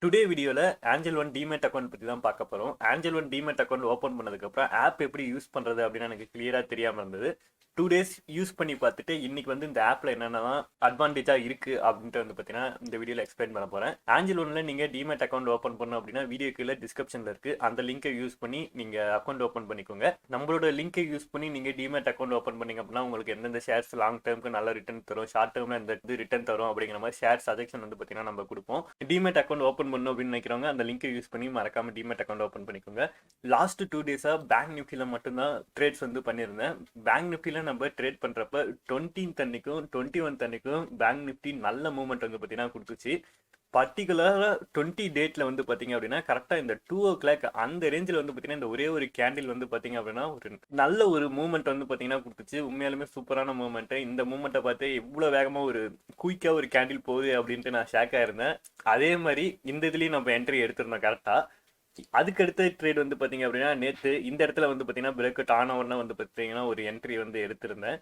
Today வீடியோவில் Aanchal one demat account பற்றி தான் பார்க்க போகிறோம். Aanchal one demat account open பண்ணதுக்கப்புறம் ஆப் எப்படி யூஸ் பண்ணுறது அப்படின்னு எனக்கு கிளியராக தெரியாமல் இருந்தது. 2 days யூஸ் பண்ணி பார்த்துட்டு இன்னைக்கு வந்து இந்த ஆப்பில் என்னென்னலாம் அட்வான்டேஜாக இருக்குது அப்படின்ட்டு வந்து பார்த்தீங்கன்னா இந்த வீடியோவில் எக்ஸ்பிளைன் பண்ண போகிறேன். ஆஞ்சல் ஒன்ல நீங்கள் டிமேட் அக்கௌண்ட் ஓப்பன் பண்ணோம் அப்படின்னா வீடியோ கீழே டிஸ்கிரிப்ஷனில் இருக்குது. அந்த லிங்கை யூஸ் பண்ணி நீங்கள் அக்கௌண்ட் ஓப்பன் பண்ணிக்கோங்க. நம்மளோட லிங்கை யூஸ் பண்ணி நீங்கள் டிமேட் அக்கௌண்ட் ஓப்பன் பண்ணிங்க அப்படின்னா உங்களுக்கு எந்தெந்த ஷேர்ஸ் லாங் டேர்முக்கு நல்ல ரிட்டர்ன் தரும், ஷார்ட் டேர்மில் இந்த இது ரிட்டர்ன் தரும் அப்படிங்கிற மாதிரி ஷேர் சஜெக்ஷன் வந்து பார்த்தீங்கன்னா நம்ம கொடுப்போம். டிமேட் அக்கௌண்ட் ஓப்பன் பண்ணணும் அப்படின்னு நினைக்கிறவங்க அந்த லிங்கை யூஸ் பண்ணி மறக்காம டிமேட் அக்கௌண்ட் ஓப்பன் பண்ணிக்கோங்க. லாஸ்ட் 2 days பேங்க் நிஃப்டியில் மட்டும்தான் ட்ரேட்ஸ் வந்து பண்ணியிருந்தேன். பேங்க் நிஃப்டியில் நம்ம ட்ரேட் பண்ணுறப்ப 20th அன்னைக்கும் 21th அன்னைக்கும் பேங்க் நிஃப்டி நல்ல மூவ்மெண்ட் வந்து பார்த்தீங்கன்னா கொடுத்துச்சு. பர்டிகுலராக 20 டேட்டில் வந்து பார்த்தீங்க அப்படின்னா கரெக்டாக இந்த 2 o'clock அந்த ரேஞ்சில் வந்து பார்த்தீங்கன்னா இந்த ஒரே ஒரு கேண்டில் வந்து பார்த்தீங்க அப்படின்னா ஒரு நல்ல ஒரு மூவ்மெண்ட் வந்து பார்த்தீங்கன்னா கொடுத்துச்சு. உண்மையாலுமே சூப்பரான மூவ்மெண்ட்டு. இந்த மூவ்மெண்ட்டை பார்த்து எவ்வளோ வேகமாக ஒரு குயிக்காக ஒரு கேண்டில் போகுது அப்படின்ட்டு நான் ஷாக்காக இருந்தேன். அதே மாதிரி இந்த இதுலேயும் நம்ம என்ட்ரி எடுத்துருந்தோம் கரெக்டாக. அதுக்கடுத்த ட்ரேட் வந்து பார்த்தீங்க அப்படின்னா நேற்று இந்த இடத்துல வந்து பார்த்தீங்கன்னா பிரேக் அவுட் ஆன உடனே வந்து பார்த்தீங்கன்னா ஒரு என்ட்ரி வந்து எடுத்திருந்தேன்.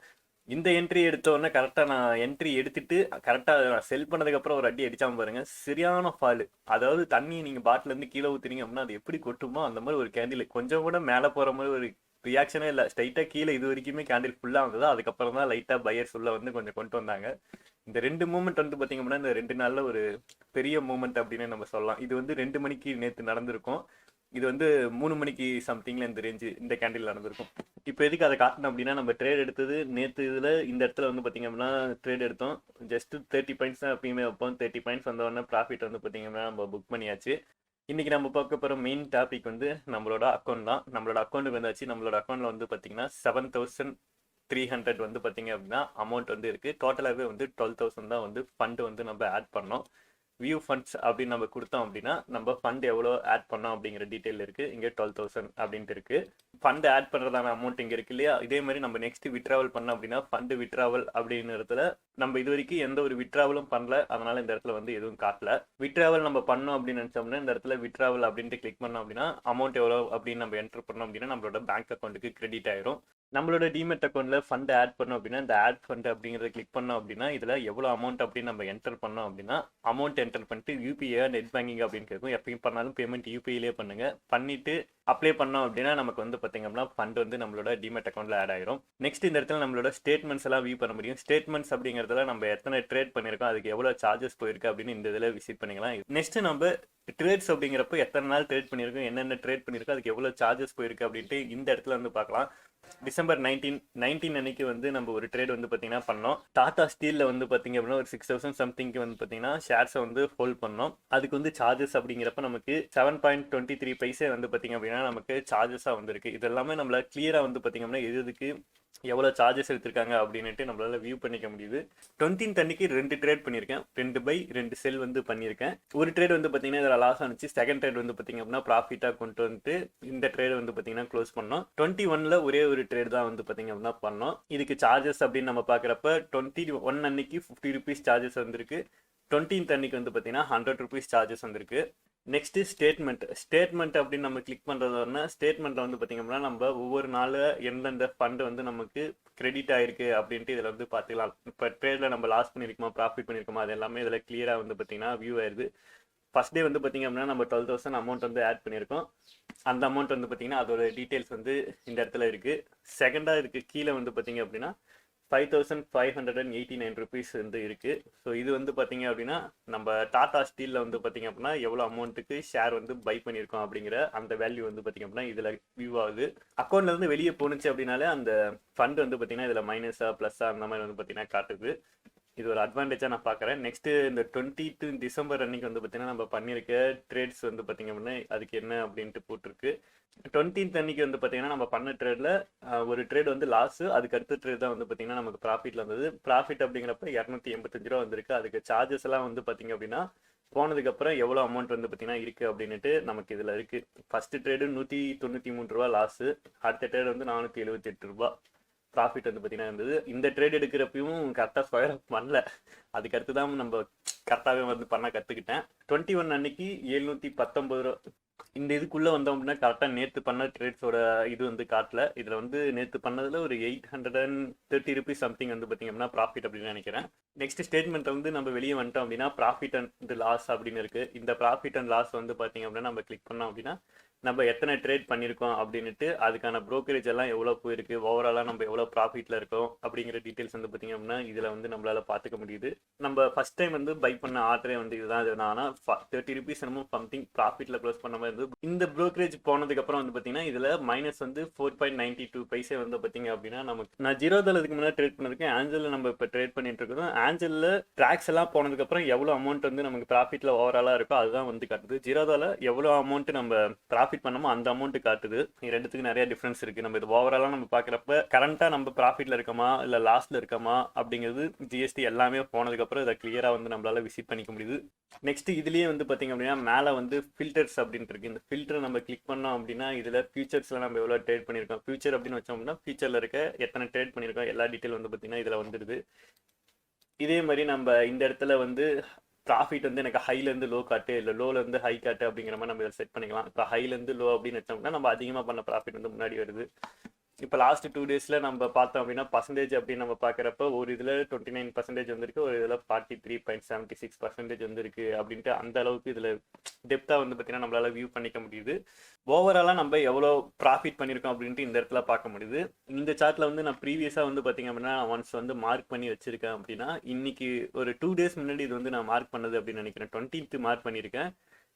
இந்த என்ட்ரி எடுத்த உடனே கரெக்டாக நான் என்ட்ரி எடுத்துட்டு கரெக்டாக செல் பண்ணதுக்கப்புறம் ஒரு அடி அடிச்சாம பாருங்க, சரியான ஃபால். அதாவது தண்ணி நீங்கள் பாட்டிலேருந்து கீழே ஊற்றுனீங்க அப்படின்னா அது எப்படி கொட்டுமோ அந்த மாதிரி ஒரு கேண்டில் கொஞ்சம் கூட மேலே போகிற மாதிரி ஒரு ரியாக்ஷனே இல்லை. ஸ்ட்ரைட்டாக கீழே இது வரைக்குமே கேண்டில் ஃபுல்லாக வந்தது. அதுக்கப்புறம் தான் லைட்டாக பையர்ஸ் உள்ள வந்து கொஞ்சம் கொண்டு வந்தாங்க. இந்த 2 மூமெண்ட் வந்து பார்த்தீங்க அப்படின்னா இந்த 2 நாளில் ஒரு பெரிய மூமெண்ட் அப்படின்னு நம்ம சொல்லலாம். இது வந்து 2 மணிக்கு நேற்று நடந்திருக்கும். இது வந்து 3 மணிக்கு சம்திங்ல இந்த ரேஞ்சு இந்த கேண்டில் நடந்திருக்கும். இப்போ எதுக்கு அதை காட்டணும் அப்படின்னா நம்ம ட்ரேட் எடுத்தது நேற்று இதில் இந்த இடத்துல வந்து பார்த்தீங்க அப்படின்னா ட்ரேட் எடுத்தோம். ஜஸ்ட் 30 பாயிண்ட்ஸ் தான் எப்பயுமே வைப்போம். 30 பாயிண்ட்ஸ் வந்தோடனே ப்ராஃபிட் வந்து பார்த்தீங்க அப்படின்னா நம்ம புக் பண்ணியாச்சு. இன்னைக்கு நம்ம பார்க்க போகிற மெயின் டாபிக் வந்து நம்மளோட அக்கௌண்ட் தான். நம்மளோட அக்கௌண்ட்டுக்கு வந்தாச்சு. நம்மளோட அக்கௌண்ட்டில் வந்து பார்த்தீங்கன்னா 7,300 வந்து பார்த்தீங்க அப்படின்னா அமௌண்ட் வந்து இருக்குது. டோட்டலாகவே வந்து 12,000 தான் வந்து ஃபண்டு வந்து நம்ம ஆட் பண்ணோம். வியூ ஃபண்ட்ஸ் அப்படின்னு நம்ம கொடுத்தோம் அப்படின்னா நம்ம ஃபண்ட் எவ்வளோ ஆட் பண்ணோம் அப்படிங்கிற டீட்டெயில் இருக்குது. இங்கே 12,000 அப்படின்ட்டு இருக்குது. ஃபண்டு ஆட் பண்ணுறதான அமௌண்ட் இங்கே இருக்குது இல்லையா. இதே மாதிரி நம்ம நெக்ஸ்ட் விட்ராவல் பண்ணோம் அப்படின்னா ஃபண்டு விட்ராவல் அப்படிங்கிற இடத்துல நம்ம இது வரைக்கும் எந்த ஒரு விட்ராவலும் பண்ணல. அதனால இந்த இடத்துல வந்து எதுவும் காட்டல. விட்ராவல் நம்ம பண்ணோம் அப்படின்னு நினச்சோம்னா இந்த இடத்துல விட்ராவல் அப்படின்ட்டு கிளிக் பண்ணோம் அப்படின்னா அமௌண்ட் எவ்வளோ அப்படின்னு நம்ம என்டர் பண்ணோம் அப்படின்னா நம்மளோட பேங்க் அக்கௌண்ட்டுக்கு கிரெடிட் ஆயிரும். நம்மளோட டிமெட் அக்கௌண்ட்டில் ஃபண்ட் ஆட் பண்ணோம் அப்படின்னா இந்த ஆட் ஃபண்ட் அப்படிங்கிறத கிளிக் பண்ணோம் அப்படின்னா இதில் எவ்வளோ அமௌண்ட் அப்படின்னு நம்ம என்டர் பண்ணோம் அப்படின்னா அமௌண்ட் என்டர் பண்ணிட்டு யூபிஐ நெட் பேங்கிங் அப்படின்னு கேட்கும். எப்பயும் பண்ணாலும் பேமெண்ட் யூபிஐலே பண்ணுங்க. பண்ணிட்டு அப்ளை பண்ணோம் அப்படின்னா நமக்கு வந்து பார்த்தீங்க அப்படின்னா ஃபண்ட் வந்து நம்மளோட டிமெட் அக்கௌண்ட்டில் ஆட் ஆயிரும். நெக்ஸ்ட் இந்த இடத்துல நம்மளோட ஸ்டேட்மெண்ட்ஸ் எல்லாம் வியூ பண்ண முடியும். ஸ்டேட்மெண்ட்ஸ் அப்படிங்கிறதுல நம்ம எத்தனை ட்ரேட் பண்ணியிருக்கோம், அதுக்கு எவ்வளோ சார்ஜஸ் போயிருக்கு அப்படின்னு இந்த இதில் விசிட் பண்ணிக்கலாம். நெக்ஸ்ட் நம்ம ட்ரேட்ஸ் அப்படிங்கிறப்ப எத்தனை நாள் ட்ரேட் பண்ணியிருக்கோம், என்னென்ன ட்ரேட் பண்ணியிருக்கோம், அதுக்கு எவ்வளோ சார்ஜஸ் போயிருக்கு அப்படின்ட்டு இந்த இடத்துல வந்து பார்க்கலாம். டிசம்பர் 19 அன்னைக்கு வந்து நம்ம ஒரு ட்ரேட் வந்து பார்த்தீங்கன்னா பண்ணோம். டாடா ஸ்டீலில் வந்து பார்த்தீங்க அப்படின்னா ஒரு 6,000 சம்திங்க்கு வந்து பார்த்தீங்கன்னா ஷேர்ஸை வந்து ஹோல்ட் பண்ணோம். அதுக்கு வந்து சார்ஜஸ் அப்படிங்கிறப்ப நமக்கு 7.23 பைசே வந்து பார்த்தீங்க அப்படின்னா நமக்கு சார்ஜஸாக வந்துருக்கு. இது எல்லாமே நம்மள கிளியராக வந்து பார்த்தீங்க அப்படின்னா எதுக்கு எவ்வளோ சார்ஜஸ் எடுத்திருக்காங்க அப்படின்ட்டு நம்மளால வியூ பண்ணிக்க முடியுது. 20th அன்னைக்கு 2 ட்ரேட் பண்ணியிருக்கேன். 2 பை 2 செல் வந்து பண்ணியிருக்கேன். ஒரு ட்ரேட் வந்து பார்த்தீங்கன்னா இதில் லாஸ் ஆனிச்சு. செகண்ட் ட்ரேட் வந்து பார்த்தீங்க அப்படின்னா ப்ராஃபிட்டாக கொண்டு வந்துட்டு இந்த ட்ரேட் வந்து பார்த்தீங்கன்னா க்ளோஸ் பண்ணோம். 21ல ஒரே ஒரு ட்ரேட் தான் வந்து பார்த்தீங்க அப்படின்னா பண்ணோம். இதுக்கு சார்ஜஸ் அப்படின்னு நம்ம பார்க்குறப்ப 21 அன்னைக்கு 50 rupees சார்ஜஸ் வந்திருக்கு. 20th அன்னைக்கு வந்து பார்த்தீங்கன்னா 100 rupees சார்ஜஸ் வந்திருக்கு. நெக்ஸ்ட் ஸ்டேட்மெண்ட் அப்படின்னு நம்ம கிளிக் பண்ணுறதுனா ஸ்டேட்மெண்ட்டில் வந்து பார்த்தீங்க அப்படின்னா நம்ம ஒவ்வொரு நாள் எந்தெந்த ஃபண்டு வந்து நமக்கு கிரெடிட் ஆயிருக்கு அப்படின்ட்டு இதில் வந்து பார்த்துக்கலாம். இப்போ ட்ரேடில் நம்ம லாஸ் பண்ணியிருக்கோமா ப்ராஃபிட் பண்ணியிருக்கோமா அது எல்லாமே இதில் கிளியராக வந்து பார்த்தீங்கன்னா வியூ ஆயிடுது. ஃபர்ஸ்ட் டே வந்து பார்த்தீங்க அப்படின்னா நம்ம 12,000 அமௌண்ட் வந்து ஆட் பண்ணியிருக்கோம். அந்த அமௌண்ட் வந்து பார்த்தீங்கன்னா அதோட டீட்டெயில்ஸ் வந்து இந்த இடத்துல இருக்குது. செகண்டாக இதுக்கு கீழே வந்து பார்த்தீங்க அப்படின்னா 5,589 rupees வந்து இருக்குது. ஸோ இது வந்து பார்த்தீங்க அப்படின்னா நம்ம டாடா ஸ்டீலில் வந்து பார்த்தீங்க அப்படின்னா எவ்வளோ அமௌண்ட்டுக்கு ஷேர் வந்து பை பண்ணியிருக்கோம் அப்படிங்கிற அந்த வேல்யூ வந்து பார்த்தீங்க அப்படின்னா இதில் வியூ ஆகுது. அக்கௌண்ட்லேருந்து வெளியே போணுச்சு அப்படின்னாலே அந்த ஃபண்ட் வந்து பார்த்தீங்கன்னா இதில் மைனஸாக ப்ளஸ்ஸாக அந்த மாதிரி வந்து பார்த்தீங்கன்னா காட்டுது. இது ஒரு அட்வான்டேஜாக நான் பார்க்குறேன். நெக்ஸ்ட்டு இந்த 20th டிசம்பர் அன்னைக்கு வந்து பார்த்தீங்கன்னா நம்ம பண்ணியிருக்க ட்ரேட்ஸ் வந்து பார்த்தீங்க அப்படின்னா அதுக்கு என்ன அப்படின்ட்டு போட்டிருக்கு. 20th அன்னைக்கு வந்து பார்த்தீங்கன்னா நம்ம பண்ண ட்ரேடில் ஒரு ட்ரேட் வந்து லாஸு, அதுக்கு அடுத்த ட்ரேட் தான் வந்து பார்த்தீங்கன்னா நமக்கு ப்ராஃபிட்டில் வந்தது. ப்ராஃபிட் அப்படிங்கிறப்ப 285 ரூபா வந்திருக்கு. அதுக்கு சார்ஜஸ் எல்லாம் வந்து பார்த்தீங்க அப்படின்னா போனதுக்கப்புறம் எவ்வளோ அமௌண்ட் வந்து பார்த்தீங்கன்னா இருக்குது அப்படின்ட்டு நமக்கு இதில் இருக்குது. ஃபஸ்ட்டு ட்ரேடு 193 ரூபா லாஸு, அடுத்த ட்ரேட் வந்து 478 ரூபா ப்ராஃபிட் வந்து பார்த்தீங்கன்னா இருந்தது. இந்த ட்ரேட் எடுக்கிறப்பையும் கரெக்டாக ஸ்கொயர் பண்ணல. அதுக்கு அடுத்து தான் நம்ம கரெக்டாகவே வந்து பண்ண கற்றுக்கிட்டேன். 21 அன்னைக்கு 719 ரூபா இந்த இதுக்குள்ள வந்தோம் அப்படின்னா கரெக்டா நேத்து பண்ண ட்ரேட்ஸோட இது வந்து காட்டல. இதுல வந்து நேத்து பண்ணதுல ஒரு 830 ருபீஸ் சம்திங் வந்து பாத்தீங்க அப்படின்னா ப்ராஃபிட் அப்படின்னு நினைக்கிறேன். நெக்ஸ்ட் ஸ்டேட்மெண்ட் வந்து நம்ம வெளியே வந்துட்டோம் அப்படின்னா ப்ராஃபிட் அண்ட் லாஸ் அப்படின்னு இருக்கு. இந்த ப்ராஃபிட் அண்ட் லாஸ் வந்து பாத்தீங்க அப்படின்னா நம்ம கிளிக் பண்ணோம் அப்படின்னா நம்ம எத்தனை ட்ரேட் பண்ணியிருக்கோம் அப்படின்ட்டு அதுக்கான ப்ரோக்கரேஜ் எல்லாம் எவ்வளோ போயிருக்கு, ஓவராலாக நம்ம எவ்வளோ ப்ராஃபிட்டில் இருக்கோம் அப்படிங்கிற டீட்டெயில்ஸ் வந்து பார்த்தீங்க அப்படின்னா இதில் வந்து நம்மளால் பார்த்துக்க முடியுது. நம்ம ஃபஸ்ட் டைம் வந்து பை பண்ண ஆர்டரே வந்து இதுதான். இது நான் 30 ருபீஸ் என்னமோ சம்திங் ப்ராஃபிட்டில் க்ளோஸ் பண்ண மாதிரி இருந்து இந்த ப்ரோக்கரேஜ் போனதுக்கப்புறம் வந்து பார்த்தீங்கன்னா இதில் மைனஸ் வந்து 4.92 பைசே வந்து பார்த்தீங்க அப்படின்னா நமக்கு நான் ஜீரோதால இதுக்கு முன்னாடி ட்ரேட் பண்ணிருக்கேன். ஆஞ்சலில் நம்ம இப்போ ட்ரேட் பண்ணிட்டு இருக்கோம். ஆஞ்சலில் ட்ராக்ஸ் எல்லாம் போனதுக்கப்புறம் எவ்வளோ அமௌண்ட் வந்து நமக்கு ப்ராஃபிட்டில் ஓவராலாக இருக்கோ அதுதான் வந்து காட்டுது. ஜீரோதால எவ்வளோ அமௌண்ட் நம்ம ப்ராஃபிட் பண்ணமோ அந்த அமௌண்ட் காட்டுது. ரெண்டுத்துக்கு நிறைய டிஃபரன்ஸ் இருக்கு. நம்ம இது ஓவராலா நம்ம பாக்குறப்ப கரண்டா நம்ம ப்ராஃபிட்ல இருக்கமா இல்ல லாஸ்ல இருக்கமா அப்படிங்கிறது ஜிஎஸ்டி எல்லாமே போனதுக்கு அப்புறம் இதை கிளியரா வந்து நம்மளால விசிட் பண்ணிக்க முடியுது. நெக்ஸ்ட் இதுலயே வந்து பாத்தீங்க அப்படின்னா மேல வந்து ஃபில்டர்ஸ் அப்படின்னு இருக்கு. இந்த ஃபில்டர் நம்ம கிளிக் பண்ணோம் அப்படின்னா இதுல ஃபியூச்சர்ஸ்ல நம்ம எவ்வளவு ட்ரேட் பண்ணிருக்கோம், ஃபியூச்சர் அப்படின்னு வச்சோம் அப்படின்னா ஃபியூச்சர்ல இருக்க எத்தனை ட்ரேட் பண்ணிருக்கோம் எல்லா டீட்டெயில் வந்து பாத்தீங்கன்னா இதுல வந்துடுது. இதே மாதிரி நம்ம இந்த இடத்துல வந்து ப்ராஃபிட் வந்து எனக்கு ஹைலேருந்து லோ காட்டு இல்லை லோலேருந்து ஹை காட்டு அப்படிங்கிற மாதிரி நம்ம இதில் செட் பண்ணிக்கலாம். இப்போ ஹைலேருந்து லோ அப்படின்னு வச்சோம்னா நம்ம அதிகமாக பண்ண ப்ராஃபிட் வந்து முன்னாடி வருது. இப்போ லாஸ்ட் 2 டேஸில் நம்ம பார்த்தோம் அப்படின்னா பர்சன்டேஜ் அப்படின்னு நம்ம பார்க்குறப்ப ஒரு இதில் 29% வந்துருக்கு, ஒரு இதில் 43.76% வந்துருக்கு அப்படின்ட்டு அந்த அளவுக்கு இதில் டெப்த்தாக வந்து பார்த்தீங்கன்னா நம்மளால வியூ பண்ணிக்க முடியுது. ஓவராலாக நம்ம எவ்வளோ ப்ராஃபிட் பண்ணியிருக்கோம் அப்படின்ட்டு இந்த இடத்துல பார்க்க முடியுது. இந்த சார்ட்டில் வந்து நான் ப்ரீவியஸாக வந்து பார்த்தீங்க அப்படின்னா ஒன்ஸ் வந்து மார்க் பண்ணி வச்சிருக்கேன் அப்படின்னா இன்னைக்கு ஒரு 2 டேஸ் முன்னாடி இது வந்து நான் மார்க் பண்ணது அப்படின்னு நினைக்கிறேன். 20th மார்க் பண்ணியிருக்கேன்.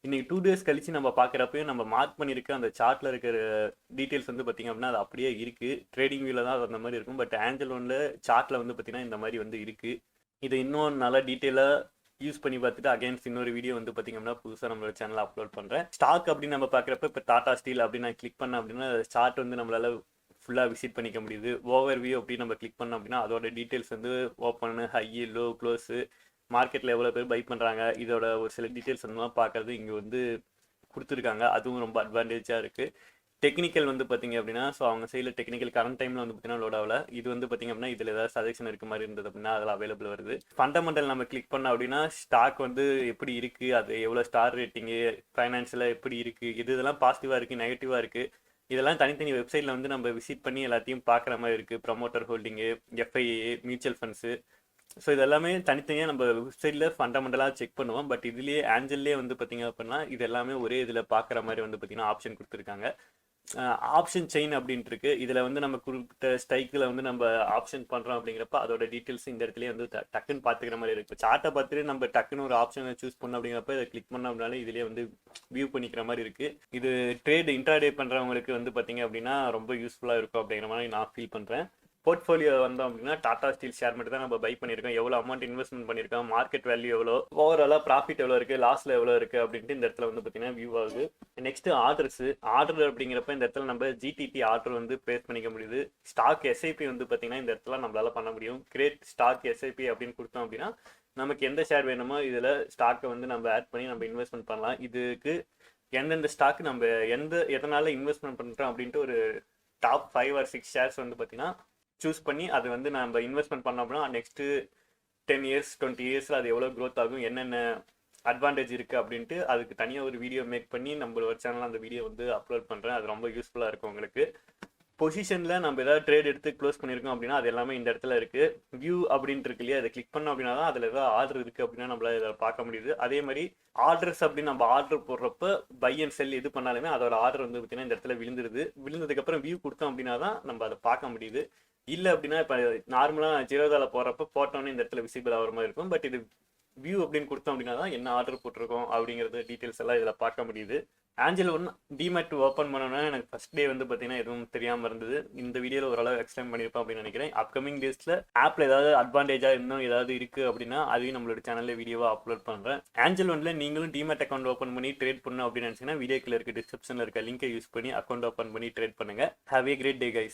இன்னைக்கு 2 டேஸ் கழிச்சு நம்ம பார்க்குறப்பையும் நம்ம மார்க் பண்ணியிருக்க அந்த சார்ட்ல இருக்கிற டீட்டெயில்ஸ் வந்து பார்த்தீங்க அப்படின்னா அது அப்படியே இருக்கு. ட்ரேடிங் வியூல தான் அது அந்த மாதிரி இருக்கும். பட் ஆஞ்சல் ஒன்ல சார்ட்ல வந்து பார்த்தீங்கன்னா இந்த மாதிரி வந்து இருக்கு. இதை இன்னும் நல்லா டீட்டெயிலாக யூஸ் பண்ணி பார்த்துட்டு அகைன்ஸ்ட் இன்னொரு வீடியோ வந்து பார்த்தீங்கன்னா புதுசாக நம்மளோட சேனல் அப்லோட் பண்ணுறேன். ஸ்டாக் அப்படின்னு நம்ம பார்க்குறப்ப இப்போ டாடா ஸ்டீல் அப்படின்னு நான் கிளிக் பண்ணேன் அப்படின்னா சார்ட் வந்து நம்மளால ஃபுல்லாக விசிட் பண்ணிக்க முடியுது. ஓவர் வியூ அப்படின்னு நம்ம கிளிக் பண்ணோம் அப்படின்னா அதோட டீட்டெயில்ஸ் வந்து ஓப்பன், ஹை, லோ, க்ளோஸு, மார்க்கெட்டில் எவ்வளோ பேர் பை பண்ணுறாங்க, இதோட ஒரு சில டீட்டெயில்ஸ் வந்து பார்க்கறது இங்கே வந்து கொடுத்துருக்காங்க. அதுவும் ரொம்ப அட்வான்டேஜாக இருக்குது. டெக்னிக்கல் வந்து பார்த்தீங்க அப்படின்னா ஸோ அவங்க சைடில் டெக்னிக்கல் கரண்ட் டைமில் வந்து பார்த்தீங்கன்னா லோட் ஆகல. இது வந்து பார்த்தீங்க அப்படின்னா இதில் ஏதாவது சஜெக்ஷன் இருக்க மாதிரி இருந்தது அப்படின்னா அதில் அவைலபிள் வருது. ஃபண்டமெண்டல் நம்ம கிளிக் பண்ணோம் அப்படின்னா ஸ்டாக் வந்து எப்படி இருக்குது, அது எவ்வளோ ஸ்டார் ரேட்டிங்கு, ஃபைனான்ஸில் எப்படி இருக்குது, இதெல்லாம் பாசிட்டிவாக இருக்குது, நெகட்டிவாக இருக்குது, இதெல்லாம் தனித்தனி வெப்சைட்டில் வந்து நம்ம விசிட் பண்ணி எல்லாத்தையும் பார்க்குற மாதிரி இருக்குது. Promoter holding, FIA, mutual funds, so இது எல்லாமே தனித்தனியாக நம்ம வெப்சைட்டில் ஃபண்டமெண்டலாக செக் பண்ணுவோம். பட் இதுலேயே ஆஞ்சல்லே வந்து பார்த்தீங்க அப்படின்னா இது எல்லாமே ஒரே இதில் பார்க்குற மாதிரி வந்து பார்த்தீங்கன்னா ஆப்ஷன் கொடுத்துருக்காங்க. ஆப்ஷன் செயின் அப்படின்ட்டு இருக்கு. இதில் வந்து நம்ம குறிப்பிட்ட ஸ்ட்ரைக்கில் வந்து நம்ம ஆப்ஷன் பண்ணுறோம் அப்படிங்கிறப்ப அதோட டீட்டெயில்ஸ் இந்த இடத்துல வந்து டக்குன்னு பார்த்துக்கிற மாதிரி இருக்குது. சார்ட்டை பார்த்துட்டு நம்ம டக்குன்னு ஒரு ஆப்ஷனை சூஸ் பண்ணோம் அப்படிங்கிறப்ப இதை கிளிக் பண்ணோம் அப்படின்னாலே இதுலேயே வந்து வியூ பண்ணிக்கிற மாதிரி இருக்குது. இது ட்ரேட் இன்ட்ராடே பண்ணுறவங்களுக்கு வந்து பார்த்தீங்க அப்படின்னா ரொம்ப யூஸ்ஃபுல்லாக இருக்கும் அப்படிங்கிற மாதிரி நான் ஃபீல் பண்ணுறேன். போர்ட்ஃபோலியோ வந்தோம் அப்படின்னா டாடா ஸ்டீல் ஷேர் மட்டும் தான் நம்ம பை பண்ணியிருக்கோம், எவ்வளோ அமௌண்ட் இன்வெஸ்ட்மெண்ட் பண்ணியிருக்கோம், மார்க்கெட் வேல்யூ எவ்வளோ, ஓவராலாக ப்ராஃபிட் எவ்வளோ இருக்குது, லாஸில் எவ்வளோ இருக்குது அப்படின்ட்டு இந்த இடத்துல வந்து பார்த்தீங்கன்னா வியூ ஆகுது. நெக்ஸ்ட் ஆர்டர் அப்படிங்கிறப்ப இந்த இடத்துல நம்ம ஜிடிடி ஆர்டர் வந்து ப்ளேஸ் பண்ணிக்க முடியுது. ஸ்டாக் எஸ்ஐபி வந்து பார்த்தீங்கன்னா இந்த இடத்துல நம்மளால பண்ண முடியும். கிரியேட் ஸ்டாக் எஸ்ஐபி அப்படின்னு கொடுத்தோம் அப்படின்னா நமக்கு எந்த ஷேர் வேணுமோ இதில் ஸ்டாக்கை வந்து நம்ம ஆட் பண்ணி நம்ம இன்வெஸ்ட்மெண்ட் பண்ணலாம். இதுக்கு எந்தெந்த ஸ்டாக் நம்ம எதனால இன்வெஸ்ட்மெண்ட் பண்ணுறோம் அப்படின்ட்டு ஒரு டாப் 5 or 6 ஷேர்ஸ் வந்து பார்த்தீங்கன்னா சூஸ் பண்ணி அது வந்து நம்ம இன்வெஸ்ட்மெண்ட் பண்ணோம் அப்படின்னா நெக்ஸ்ட் 10 years 20 yearsல அது எவ்வளோ க்ரோத் ஆகும், என்னென்ன அட்வான்டேஜ் இருக்குது அப்படின்ட்டு அதுக்கு தனியாக ஒரு வீடியோ மேக் பண்ணி நம்மளோட சேனலில் அந்த வீடியோ வந்து அப்லோட் பண்ணுறேன். அது ரொம்ப யூஸ்ஃபுல்லாக இருக்கும் உங்களுக்கு. பொசிஷனில் நம்ம ஏதாவது ட்ரேட் எடுத்து க்ளோஸ் பண்ணியிருக்கோம் அப்படின்னா அது எல்லாமே இந்த இடத்துல இருக்குது. வியூ அப்படின்ட்டு இருக்கு இல்லையா, அதை கிளிக் பண்ணோம் அப்படின்னா தான் அதில் ஏதாவது ஆர்டர் இருக்குது அப்படின்னா நம்மளால இதை பார்க்க முடியுது. அதே மாதிரி ஆர்டர்ஸ் அப்படின்னு நம்ம ஆர்டர் போடுறப்ப பை அண்ட் செல் இது பண்ணாலுமே அதோட ஆர்டர் வந்து பார்த்தீங்கன்னா இந்த இடத்துல விழுந்ததுக்கப்புறம் வியூ கொடுத்தோம் அப்படின்னா தான் நம்ம அதை பார்க்க முடியுது. இல்லை அப்படின்னா இப்போ நார்மலாக ஜீரோதால போட்டோன்னே இந்த இடத்துல விசிபிள் ஆகிற மாதிரி இருக்கும். பட் இது வியூ அப்படின்னு கொடுத்தோம் அப்படின்னா தான் என்ன ஆர்டர் போட்டிருக்கோம் அப்படிங்கிறது டீட்டெயில்ஸ் எல்லாம் இதில் பார்க்க முடியுது. ஆஞ்சல் ஒன் டிமேட் ஓப்பன் பண்ணோன்னா எனக்கு ஃபர்ஸ்ட் டே வந்து பார்த்தீங்கன்னா எதுவும் தெரியாமல் இருந்தது. இந்த வீடியோவில் ஓரளவு எக்ஸ்பிளைன் பண்ணியிருப்போம் அப்படின்னு நினைக்கிறேன். அப்கமிங் டேஸில் ஆப்பில் ஏதாவது அட்வான்டேஜாக இன்னும் ஏதாவது இருக்குது அப்படின்னா அதையும் நம்மளோட சேனலில் வீடியோவாக அப்லோட் பண்ணுறேன். ஆஞ்சல் ஒன்ல நீங்களும் டிமேட் அக்கௌண்ட் ஓப்பன் பண்ணி ட்ரேட் பண்ணணும் அப்படின்னு நினச்சிங்கன்னா வீடியோக்கில் இருக்க டிஸ்கிரிப்ஷனில் இருக்க லிங்கை யூஸ் பண்ணி அக்கௌண்ட் ஓப்பன் பண்ணி ட்ரேட் பண்ணுங்கள். Have a great day guys.